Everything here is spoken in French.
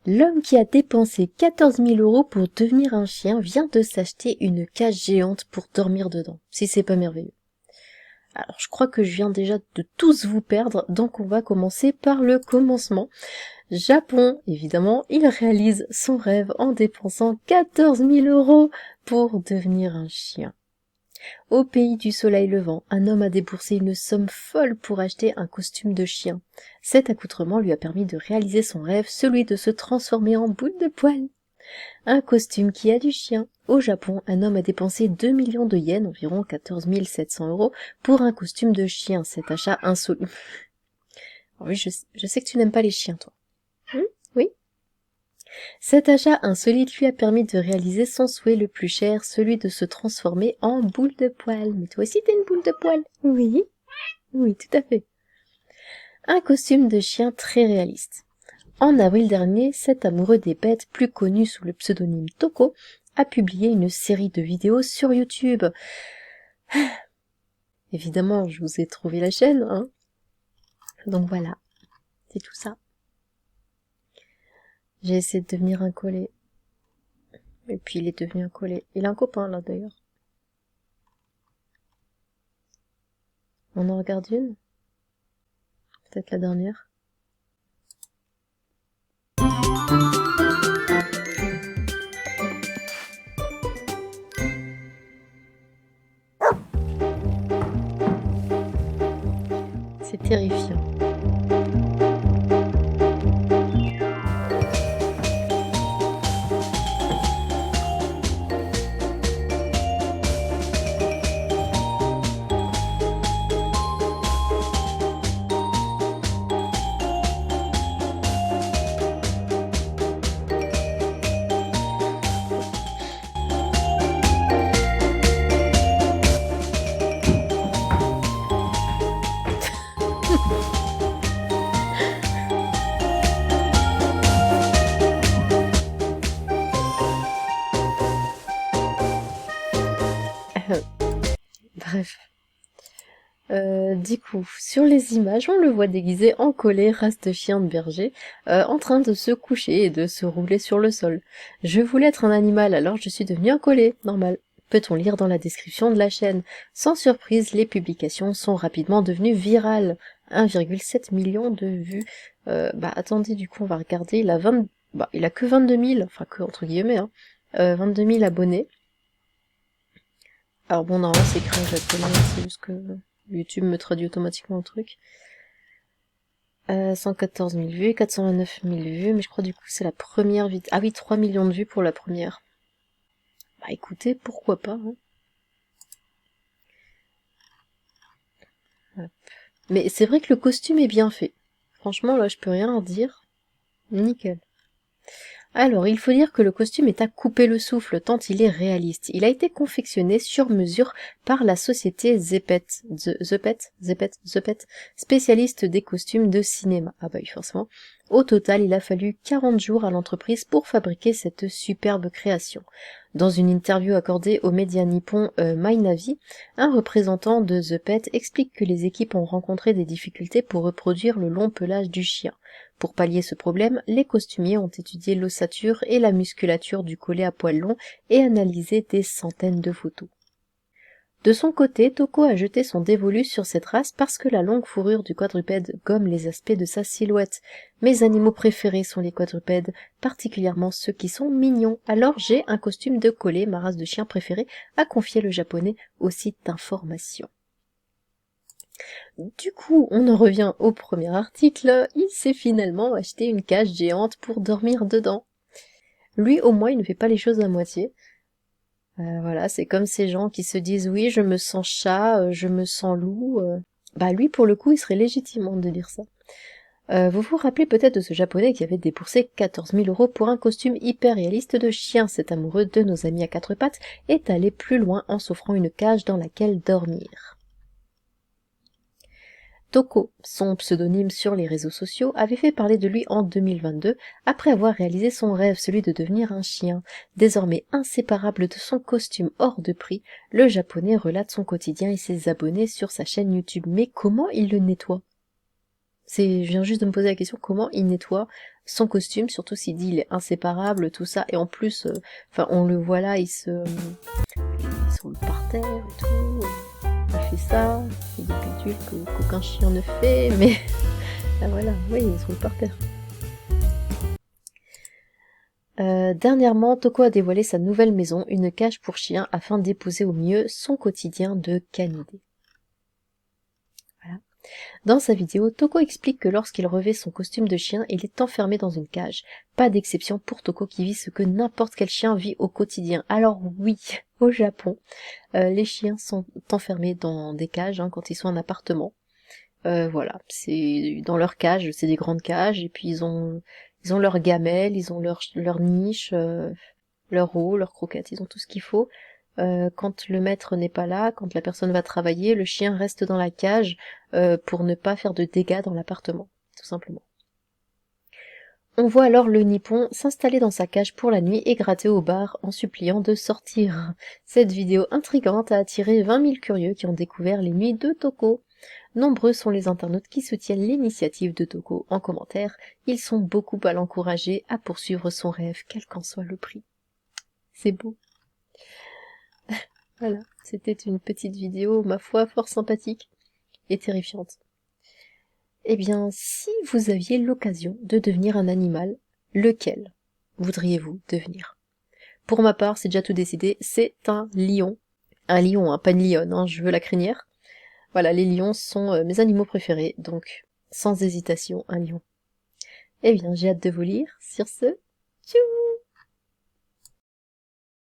L'homme qui a dépensé 14 000 € pour devenir un chien vient de s'acheter une cage géante pour dormir dedans. Si c'est pas merveilleux. Alors, je crois que je viens déjà de tous vous perdre, donc on va commencer par le commencement. Japon, évidemment, il réalise son rêve en dépensant 14 000 € pour devenir un chien. Au pays du soleil levant, un homme a déboursé une somme folle pour acheter un costume de chien. Cet accoutrement lui a permis de réaliser son rêve, celui de se transformer en boule de poil. Un costume qui a du chien. Au Japon, un homme a dépensé 2 millions de yens, environ 14 700 €, pour un costume de chien. Cet achat insolite. Oui, je sais que tu n'aimes pas les chiens, toi. Oui. Cet achat insolite lui a permis de réaliser son souhait le plus cher, celui de se transformer en boule de poil. Mais toi aussi t'es une boule de poil. Oui. Oui, tout à fait. Un costume de chien très réaliste. En avril dernier, cet amoureux des bêtes, plus connu sous le pseudonyme Toko, a publié une série de vidéos sur YouTube. Évidemment, je vous ai trouvé la chaîne, hein. Donc voilà, c'est tout ça. J'ai essayé de devenir un collet. Et puis il est devenu un collet. Il a un copain là d'ailleurs. On en regarde une? Peut-être la dernière. C'est terrifiant. Bref. Du coup, sur les images, on le voit déguisé en collet, race de chien de berger, en train de se coucher et de se rouler sur le sol. Je voulais être un animal, alors je suis devenu un collet, normal. Peut-on lire dans la description de la chaîne. Sans surprise, les publications sont rapidement devenues virales. 1,7 million de vues. Attendez, du coup, on va regarder. Il a que 22 000, enfin que entre guillemets, hein. 22 000 abonnés. Alors bon, normalement c'est écrit en japonais, c'est juste que YouTube me traduit automatiquement le truc. 114 000 vues, 429 000 vues, mais je crois du coup c'est la première vidéo. Ah oui, 3 millions de vues pour la première. Bah écoutez, pourquoi pas, hein. Hop. Mais c'est vrai que le costume est bien fait. Franchement, là, je peux rien en dire. Nickel. Alors, il faut dire que le costume est à couper le souffle tant il est réaliste. Il a été confectionné sur mesure par la société Zeppet, spécialiste des costumes de cinéma. Ah bah oui, forcément. Au total, il a fallu 40 jours à l'entreprise pour fabriquer cette superbe création. Dans une interview accordée aux médias nippons MyNavi, un représentant de Zeppet explique que les équipes ont rencontré des difficultés pour reproduire le long pelage du chien. Pour pallier ce problème, les costumiers ont étudié l'ossature et la musculature du collet à poils longs et analysé des centaines de photos. De son côté, Toko a jeté son dévolu sur cette race parce que la longue fourrure du quadrupède gomme les aspects de sa silhouette. Mes animaux préférés sont les quadrupèdes, particulièrement ceux qui sont mignons. Alors j'ai un costume de collet, ma race de chien préférée, a confié le japonais au site d'information. Du coup, on en revient au premier article, il s'est finalement acheté une cage géante pour dormir dedans. Lui, au moins, il ne fait pas les choses à moitié. Voilà, c'est comme ces gens qui se disent « oui, je me sens chat, je me sens loup ». Bah lui, pour le coup, il serait légitime de dire ça. Vous vous rappelez peut-être de ce japonais qui avait déboursé 14 000 € pour un costume hyper réaliste de chien. Cet amoureux de nos amis à quatre pattes est allé plus loin en s'offrant une cage dans laquelle dormir. Toko, son pseudonyme sur les réseaux sociaux, avait fait parler de lui en 2022 après avoir réalisé son rêve, celui de devenir un chien. Désormais inséparable de son costume hors de prix, le japonais relate son quotidien et ses abonnés sur sa chaîne YouTube. Mais comment il le nettoie ? Je viens juste de me poser la question comment il nettoie son costume, surtout s'il dit il est inséparable, tout ça, et en plus, enfin on le voit là, il se roule par terre et tout, il fait ça, il fait des bidules qu'aucun chien ne fait, mais ah voilà, oui, il se roule par terre. Dernièrement, Toko a dévoilé sa nouvelle maison, une cage pour chiens, afin d'épouser au mieux son quotidien de canidé. Voilà. Dans sa vidéo, Toko explique que lorsqu'il revêt son costume de chien, il est enfermé dans une cage. Pas d'exception pour Toko qui vit ce que n'importe quel chien vit au quotidien. Alors oui, au Japon, les chiens sont enfermés dans des cages hein, quand ils sont en appartement. Voilà, c'est dans leur cage, c'est des grandes cages, et puis ils ont leurs gamelles, ils ont leur niche, leur eau, leurs croquettes, ils ont tout ce qu'il faut. Quand le maître n'est pas là, quand la personne va travailler, le chien reste dans la cage pour ne pas faire de dégâts dans l'appartement, tout simplement. On voit alors le Nippon s'installer dans sa cage pour la nuit et gratter au bar en suppliant de sortir. Cette vidéo intrigante a attiré 20 000 curieux qui ont découvert les nuits de Toko. Nombreux sont les internautes qui soutiennent l'initiative de Toko en commentaire. Ils sont beaucoup à l'encourager à poursuivre son rêve, quel qu'en soit le prix. C'est beau. Voilà, c'était une petite vidéo, ma foi, fort sympathique et terrifiante. Eh bien, si vous aviez l'occasion de devenir un animal, lequel voudriez-vous devenir? Pour ma part, c'est déjà tout décidé, c'est un lion. Un lion, hein, pas une lionne, hein, je veux la crinière. Voilà, les lions sont mes animaux préférés, donc sans hésitation, un lion. Eh bien, j'ai hâte de vous lire. Sur ce, tchou!